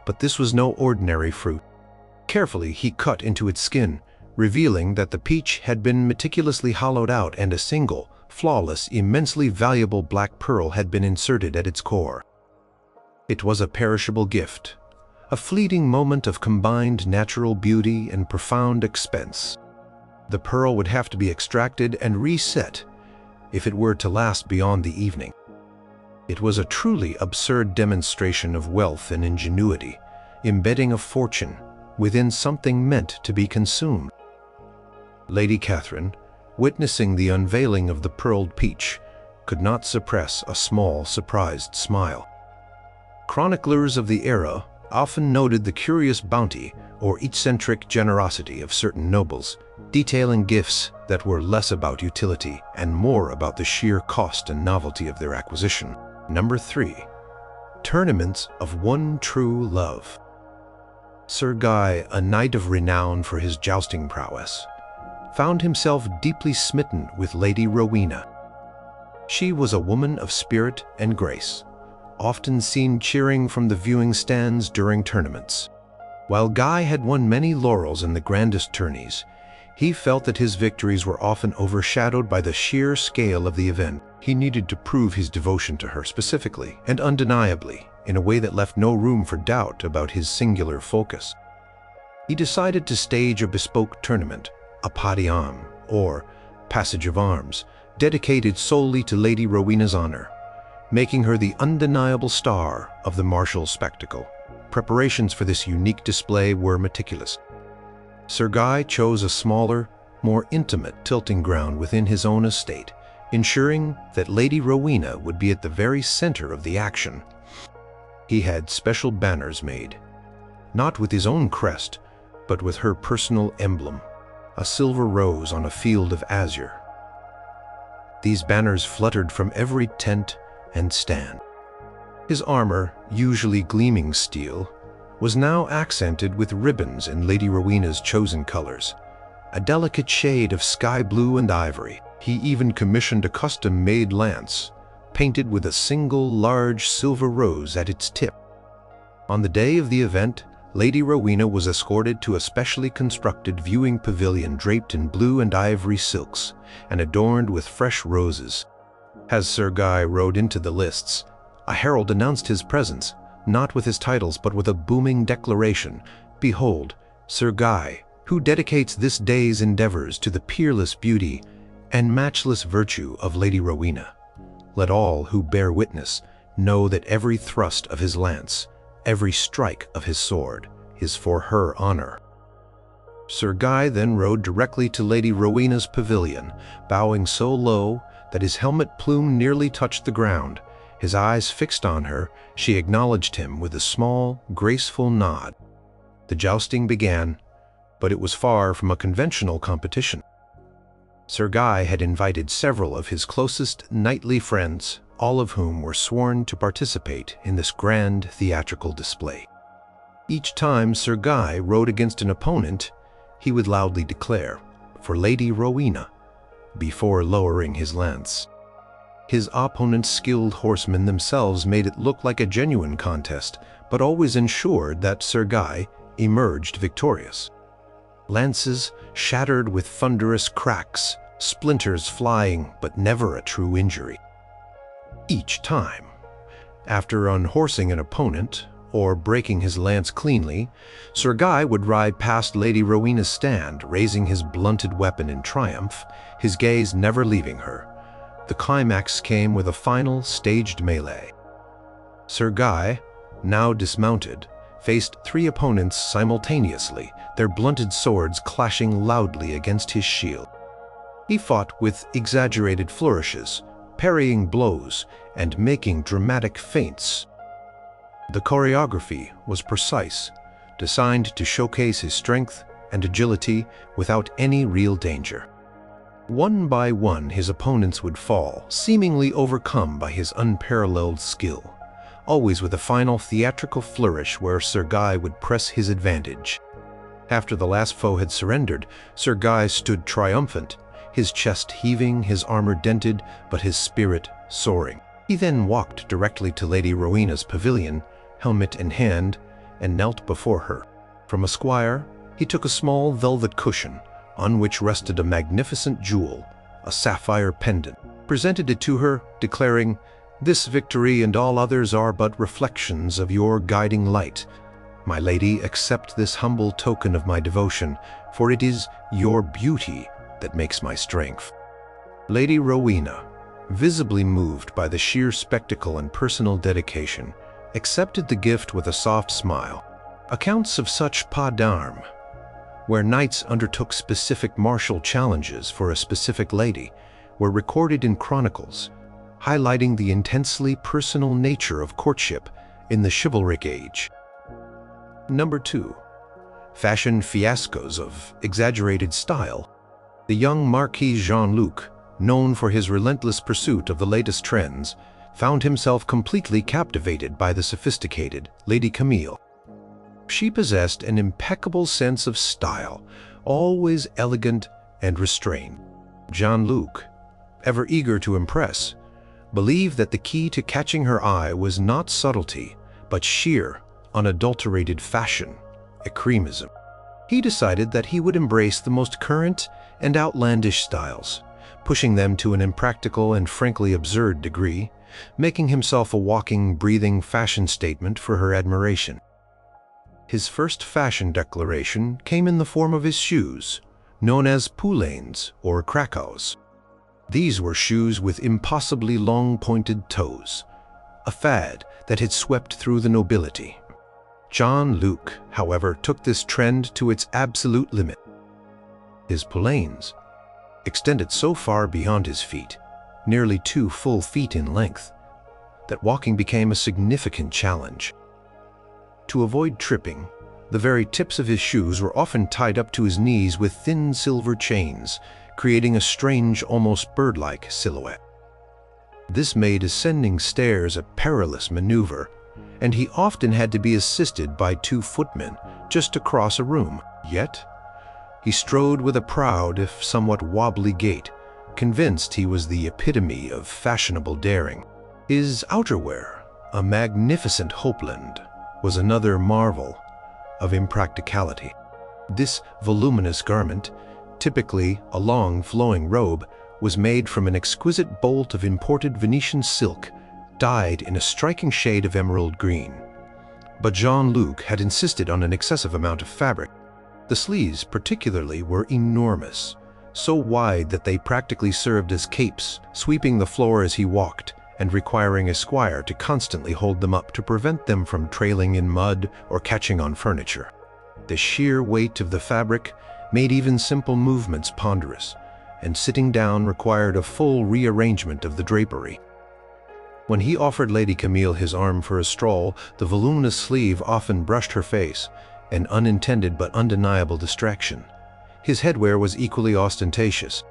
but this was no ordinary fruit. Carefully, he cut into its skin, revealing that the peach had been meticulously hollowed out and a single, flawless, immensely valuable black pearl had been inserted at its core. It was a perishable gift, a fleeting moment of combined natural beauty and profound expense. The pearl would have to be extracted and reset if it were to last beyond the evening. It was a truly absurd demonstration of wealth and ingenuity, embedding a fortune within something meant to be consumed. Lady Catherine, witnessing the unveiling of the pearled peach, could not suppress a small, surprised smile. Chroniclers of the era often noted the curious bounty or eccentric generosity of certain nobles, detailing gifts that were less about utility and more about the sheer cost and novelty of their acquisition. Number 3. Tournaments of One True Love. Sir Guy, a knight of renown for his jousting prowess, found himself deeply smitten with Lady Rowena. She was a woman of spirit and grace, often seen cheering from the viewing stands during tournaments. While Guy had won many laurels in the grandest tourneys, he felt that his victories were often overshadowed by the sheer scale of the event. He needed to prove his devotion to her specifically and undeniably, in a way that left no room for doubt about his singular focus. He decided to stage a bespoke tournament, a pas d'armes, or passage of arms, dedicated solely to Lady Rowena's honor, making her the undeniable star of the martial spectacle. Preparations for this unique display were meticulous. Sir Guy chose a smaller, more intimate tilting ground within his own estate, ensuring that Lady Rowena would be at the very center of the action. He had special banners made, not with his own crest, but with her personal emblem, a silver rose on a field of azure. These banners fluttered from every tent and stand. His armor, usually gleaming steel, was now accented with ribbons in Lady Rowena's chosen colors, a delicate shade of sky blue and ivory. He even commissioned a custom-made lance, painted with a single large silver rose at its tip. On the day of the event, Lady Rowena was escorted to a specially constructed viewing pavilion draped in blue and ivory silks and adorned with fresh roses. As Sir Guy rode into the lists, a herald announced his presence, not with his titles but with a booming declaration, "Behold, Sir Guy, who dedicates this day's endeavors to the peerless beauty and matchless virtue of Lady Rowena. Let all who bear witness know that every thrust of his lance, every strike of his sword, is for her honor." Sir Guy then rode directly to Lady Rowena's pavilion, bowing so low that his helmet plume nearly touched the ground. His eyes fixed on her, she acknowledged him with a small, graceful nod. The jousting began, but it was far from a conventional competition. Sir Guy had invited several of his closest knightly friends, all of whom were sworn to participate in this grand theatrical display. Each time Sir Guy rode against an opponent, he would loudly declare, "For Lady Rowena," before lowering his lance. His opponent's skilled horsemen themselves made it look like a genuine contest, but always ensured that Sir Guy emerged victorious. Lances shattered with thunderous cracks, splinters flying, but never a true injury. Each time, after unhorsing an opponent or breaking his lance cleanly, Sir Guy would ride past Lady Rowena's stand, raising his blunted weapon in triumph, his gaze never leaving her. The climax came with a final staged melee. Sir Guy, now dismounted, faced 3 opponents simultaneously, their blunted swords clashing loudly against his shield. He fought with exaggerated flourishes, parrying blows and making dramatic feints. The choreography was precise, designed to showcase his strength and agility without any real danger. One by one, his opponents would fall, seemingly overcome by his unparalleled skill, always with a final theatrical flourish where Sir Guy would press his advantage. After the last foe had surrendered, Sir Guy stood triumphant, his chest heaving, his armor dented, but his spirit soaring. He then walked directly to Lady Rowena's pavilion, helmet in hand, and knelt before her. From a squire, he took a small velvet cushion, on which rested a magnificent jewel, a sapphire pendant, presented it to her, declaring, "This victory and all others are but reflections of your guiding light. My lady, accept this humble token of my devotion, for it is your beauty that makes my strength." Lady Rowena, visibly moved by the sheer spectacle and personal dedication, accepted the gift with a soft smile. Accounts of such pas d'armes, where knights undertook specific martial challenges for a specific lady, were recorded in chronicles, highlighting the intensely personal nature of courtship in the chivalric age. Number 2. Fashion fiascos of exaggerated style. The young Marquis Jean-Luc, known for his relentless pursuit of the latest trends, found himself completely captivated by the sophisticated Lady Camille. She possessed an impeccable sense of style, always elegant and restrained. Jean-Luc, ever eager to impress, believed that the key to catching her eye was not subtlety, but sheer, unadulterated fashion, extremism. He decided that he would embrace the most current and outlandish styles, pushing them to an impractical and frankly absurd degree, making himself a walking, breathing fashion statement for her admiration. His first fashion declaration came in the form of his shoes, known as poulaines or krakows. These were shoes with impossibly long pointed toes, a fad that had swept through the nobility. Jean-Luc, however, took this trend to its absolute limit. His poulaines extended so far beyond his feet, nearly 2 full feet in length, that walking became a significant challenge. To avoid tripping, the very tips of his shoes were often tied up to his knees with thin silver chains, creating a strange, almost bird-like silhouette. This made ascending stairs a perilous maneuver, and he often had to be assisted by 2 footmen just to cross a room. Yet, he strode with a proud, if somewhat wobbly gait, convinced he was the epitome of fashionable daring. His outerwear, a magnificent hopeland, was another marvel of impracticality. This voluminous garment, typically a long flowing robe, was made from an exquisite bolt of imported Venetian silk, dyed in a striking shade of emerald green. But Jean-Luc had insisted on an excessive amount of fabric. The sleeves particularly were enormous, so wide that they practically served as capes, sweeping the floor as he walked, and requiring a squire to constantly hold them up to prevent them from trailing in mud or catching on furniture. The sheer weight of the fabric made even simple movements ponderous, and sitting down required a full rearrangement of the drapery. When he offered Lady Camille his arm for a stroll, the voluminous sleeve often brushed her face, an unintended but undeniable distraction. His headwear was equally ostentatious.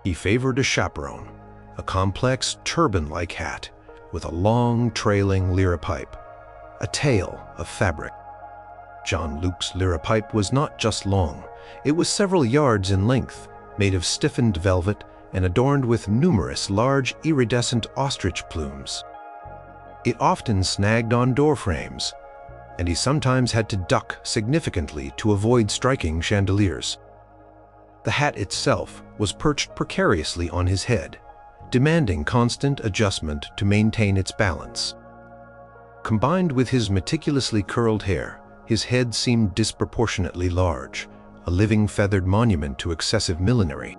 He favored a chaperon, a complex turban-like hat, with a long, trailing liripipe, a tail of fabric. Jean-Luc's liripipe was not just long, it was several yards in length, made of stiffened velvet and adorned with numerous large iridescent ostrich plumes. It often snagged on door frames, and he sometimes had to duck significantly to avoid striking chandeliers. The hat itself was perched precariously on his head, demanding constant adjustment to maintain its balance. Combined with his meticulously curled hair, his head seemed disproportionately large, a living feathered monument to excessive millinery.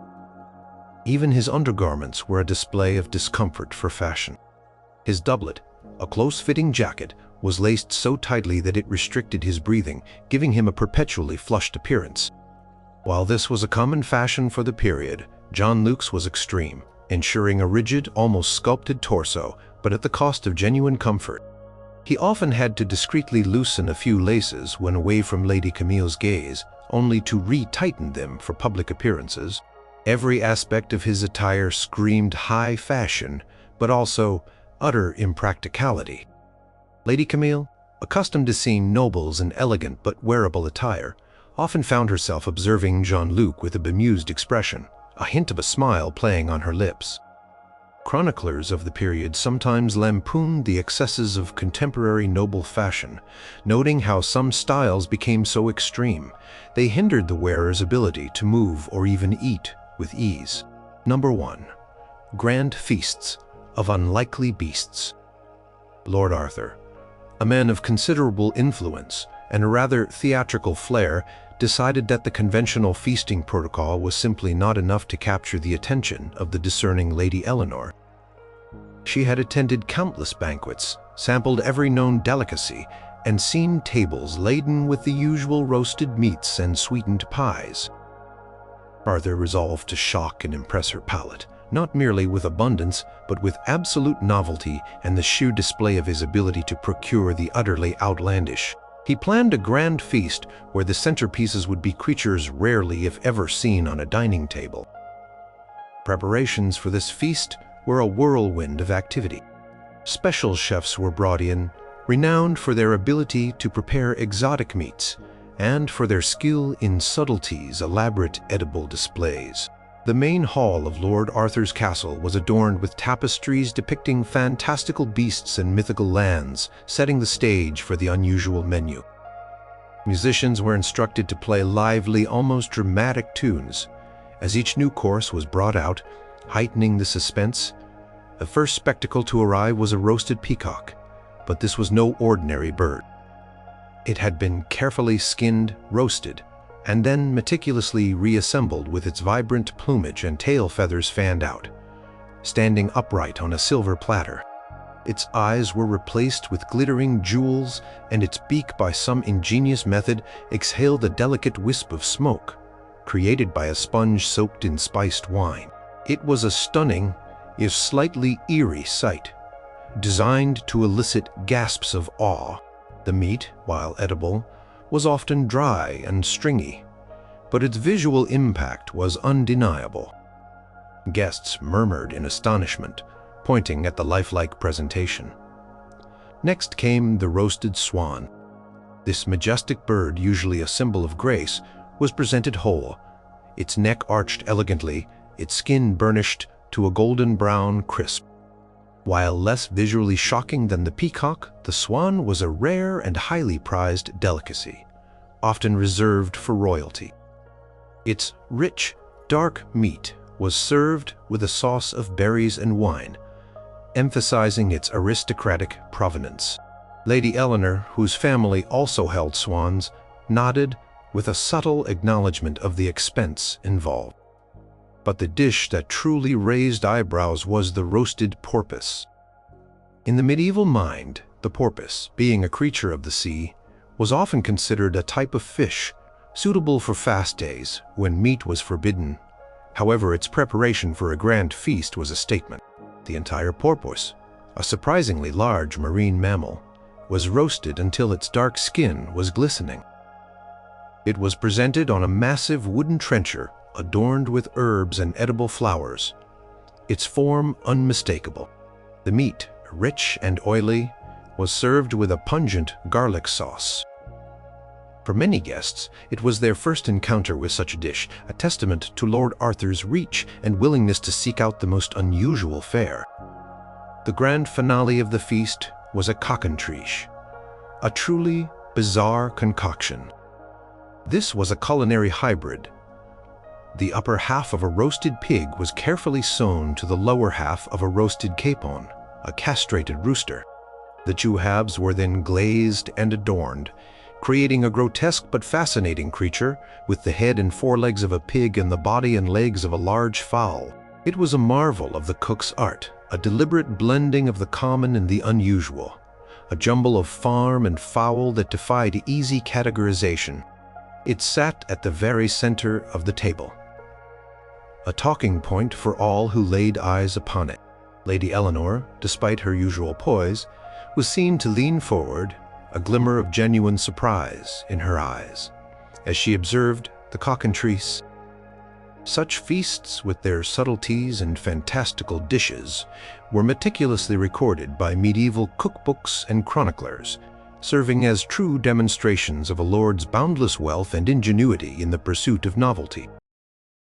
Even his undergarments were a display of discomfort for fashion. His doublet, a close-fitting jacket, was laced so tightly that it restricted his breathing, giving him a perpetually flushed appearance. While this was a common fashion for the period, Jean-Luc's was extreme, ensuring a rigid, almost sculpted torso, but at the cost of genuine comfort. He often had to discreetly loosen a few laces when away from Lady Camille's gaze, only to re-tighten them for public appearances. Every aspect of his attire screamed high fashion, but also utter impracticality. Lady Camille, accustomed to seeing nobles in elegant but wearable attire, often found herself observing Jean-Luc with a bemused expression, a hint of a smile playing on her lips. Chroniclers of the period sometimes lampooned the excesses of contemporary noble fashion, noting how some styles became so extreme, they hindered the wearer's ability to move or even eat with ease. Number 1. Grand feasts of unlikely beasts. Lord Arthur, a man of considerable influence and a rather theatrical flair, decided that the conventional feasting protocol was simply not enough to capture the attention of the discerning Lady Eleanor. She had attended countless banquets, sampled every known delicacy, and seen tables laden with the usual roasted meats and sweetened pies. Arthur resolved to shock and impress her palate, not merely with abundance, but with absolute novelty and the sheer display of his ability to procure the utterly outlandish. He planned a grand feast where the centerpieces would be creatures rarely, if ever, seen on a dining table. Preparations for this feast were a whirlwind of activity. Special chefs were brought in, renowned for their ability to prepare exotic meats and for their skill in subtleties, elaborate edible displays. The main hall of Lord Arthur's castle was adorned with tapestries depicting fantastical beasts and mythical lands, setting the stage for the unusual menu. Musicians were instructed to play lively, almost dramatic tunes. As each new course was brought out, heightening the suspense, the first spectacle to arrive was a roasted peacock, but this was no ordinary bird. It had been carefully skinned, roasted, and then meticulously reassembled with its vibrant plumage and tail feathers fanned out, standing upright on a silver platter. Its eyes were replaced with glittering jewels, and its beak, by some ingenious method, exhaled a delicate wisp of smoke, created by a sponge soaked in spiced wine. It was a stunning, if slightly eerie sight, designed to elicit gasps of awe. The meat, while edible, was often dry and stringy, but its visual impact was undeniable. Guests murmured in astonishment, pointing at the lifelike presentation. Next came the roasted swan. This majestic bird, usually a symbol of grace, was presented whole, its neck arched elegantly, its skin burnished to a golden brown crisp. While less visually shocking than the peacock, the swan was a rare and highly prized delicacy, often reserved for royalty. Its rich, dark meat was served with a sauce of berries and wine, emphasizing its aristocratic provenance. Lady Eleanor, whose family also held swans, nodded with a subtle acknowledgement of the expense involved. But the dish that truly raised eyebrows was the roasted porpoise. In the medieval mind, the porpoise, being a creature of the sea, was often considered a type of fish, suitable for fast days when meat was forbidden. However, its preparation for a grand feast was a statement. The entire porpoise, a surprisingly large marine mammal, was roasted until its dark skin was glistening. It was presented on a massive wooden trencher adorned with herbs and edible flowers, its form unmistakable. The meat, rich and oily, was served with a pungent garlic sauce. For many guests, it was their first encounter with such a dish, a testament to Lord Arthur's reach and willingness to seek out the most unusual fare. The grand finale of the feast was a cockentriche, a truly bizarre concoction. This was a culinary hybrid. The upper half of a roasted pig was carefully sewn to the lower half of a roasted capon, a castrated rooster. The two halves were then glazed and adorned, creating a grotesque but fascinating creature with the head and forelegs of a pig and the body and legs of a large fowl. It was a marvel of the cook's art, a deliberate blending of the common and the unusual, a jumble of farm and fowl that defied easy categorization. It sat at the very center of the table, a talking point for all who laid eyes upon it. Lady Eleanor, despite her usual poise, was seen to lean forward, a glimmer of genuine surprise in her eyes, as she observed the cockentrice. Such feasts, with their subtleties and fantastical dishes, were meticulously recorded by medieval cookbooks and chroniclers, serving as true demonstrations of a lord's boundless wealth and ingenuity in the pursuit of novelty.